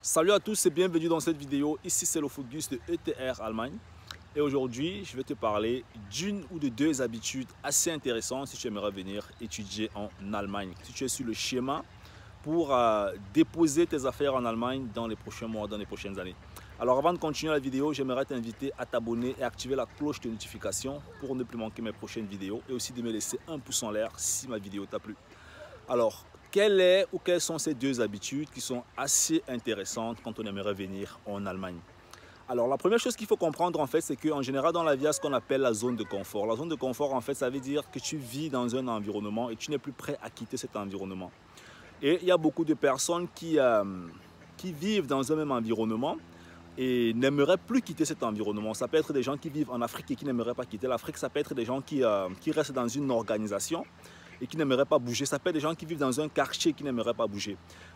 Salut à tous et bienvenue dans cette vidéo. Ici c'est le Focus de ETR Allemagne. Et aujourd'hui, je vais te parler d'une ou de deux habitudes assez intéressantes si tu aimerais venir étudier en Allemagne. Si tu es sur le schéma pour déposer tes affaires en Allemagne dans les prochains mois, dans les prochaines années. Alors avant de continuer la vidéo, j'aimerais t'inviter à t'abonner et activer la cloche de notification pour ne plus manquer mes prochaines vidéos et aussi de me laisser un pouce en l'air si ma vidéo t'a plu. Alors, quelles sont ces deux habitudes qui sont assez intéressantes quand on aimerait venir en Allemagne? Alors, la première chose qu'il faut comprendre, en fait, c'est qu'en général, dans la vie, il y a ce qu'on appelle la zone de confort. La zone de confort, en fait, ça veut dire que tu vis dans un environnement et tu n'es plus prêt à quitter cet environnement. Et il y a beaucoup de personnes qui vivent dans un même environnement et n'aimeraient plus quitter cet environnement. Ça peut être des gens qui vivent en Afrique et qui n'aimeraient pas quitter l'Afrique. Ça peut être des gens qui restent dans une organisation et qui n'aimeraient pas bouger. Ça peut être des gens qui vivent dans un quartier qui n'aimeraient pas bouger.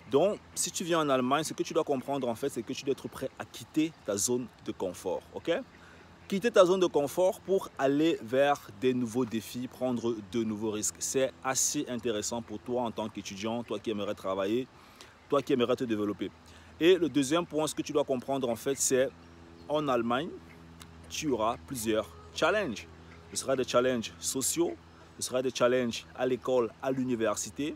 Donc, si tu viens en Allemagne, ce que tu dois comprendre, en fait, c'est que tu dois être prêt à quitter ta zone de confort. Ok? Quitter ta zone de confort pour aller vers des nouveaux défis, prendre de nouveaux risques. C'est assez intéressant pour toi en tant qu'étudiant, toi qui aimerais travailler, toi qui aimerais te développer. Et le deuxième point, ce que tu dois comprendre, en fait, c'est en Allemagne, tu auras plusieurs challenges. Ce sera des challenges sociaux, ce sera des challenges à l'école, à l'université,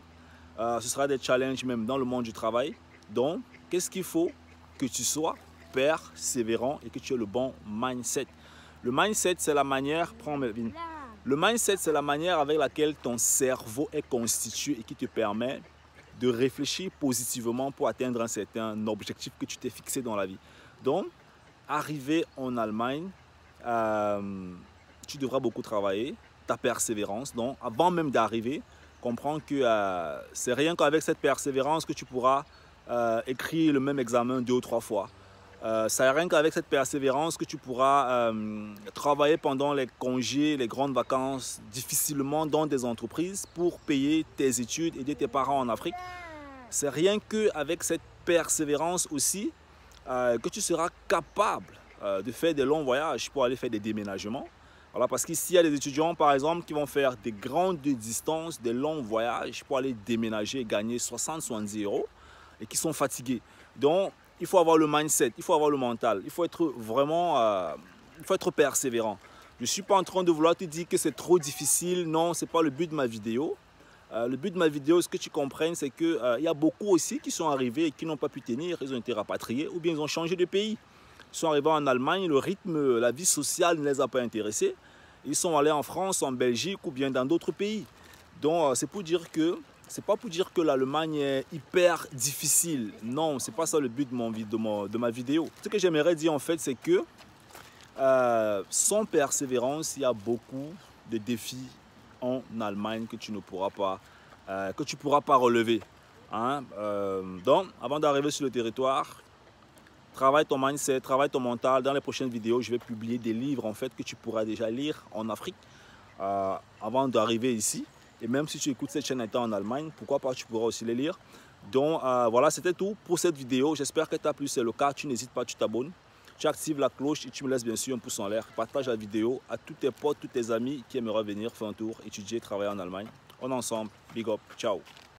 ce sera des challenges même dans le monde du travail. Donc, qu'est-ce qu'il faut? Que tu sois persévérant et que tu aies le bon mindset. Le mindset, c'est la manière, le mindset, c'est la manière avec laquelle ton cerveau est constitué et qui te permet de réfléchir positivement pour atteindre un certain objectif que tu t'es fixé dans la vie. Donc, arriver en Allemagne, tu devras beaucoup travailler, ta persévérance. Donc, avant même d'arriver, comprends que c'est rien qu'avec cette persévérance que tu pourras écrire le même examen 2 ou 3 fois. C'est rien qu'avec cette persévérance que tu pourras travailler pendant les congés, les grandes vacances, difficilement dans des entreprises pour payer tes études, aider tes parents en Afrique. C'est rien qu'avec cette persévérance aussi que tu seras capable de faire des longs voyages pour aller faire des déménagements. Voilà, parce qu'ici, il y a des étudiants, par exemple, qui vont faire des grandes distances, des longs voyages pour aller déménager et gagner 60-70 euros et qui sont fatigués. Donc, il faut avoir le mindset, il faut avoir le mental, il faut être vraiment il faut être persévérant. Je ne suis pas en train de vouloir te dire que c'est trop difficile. Non, ce n'est pas le but de ma vidéo. Le but de ma vidéo, ce que tu comprennes, c'est qu'il y a beaucoup aussi qui sont arrivés et qui n'ont pas pu tenir. Ils ont été rapatriés ou bien ils ont changé de pays. Ils sont arrivés en Allemagne, le rythme, la vie sociale ne les a pas intéressés. Ils sont allés en France, en Belgique ou bien dans d'autres pays. Donc, c'est pour dire que c'est pas pour dire que l'Allemagne est hyper difficile. Non, c'est pas ça le but de ma vidéo. Ce que j'aimerais dire en fait, c'est que sans persévérance, il y a beaucoup de défis en Allemagne que tu ne pourras pas relever. Hein? Donc, avant d'arriver sur le territoire, travaille ton mindset, travaille ton mental. Dans les prochaines vidéos, je vais publier des livres en fait que tu pourras déjà lire en Afrique avant d'arriver ici. Et même si tu écoutes cette chaîne étant en Allemagne, pourquoi pas, tu pourras aussi les lire. Donc voilà, c'était tout pour cette vidéo. J'espère que tu as plu. C'est le cas, tu n'hésites pas, tu t'abonnes. Tu actives la cloche et tu me laisses bien sûr un pouce en l'air. Partage la vidéo à tous tes potes, tous tes amis qui aimeraient venir faire un tour, étudier, travailler en Allemagne. On est ensemble. Big up. Ciao.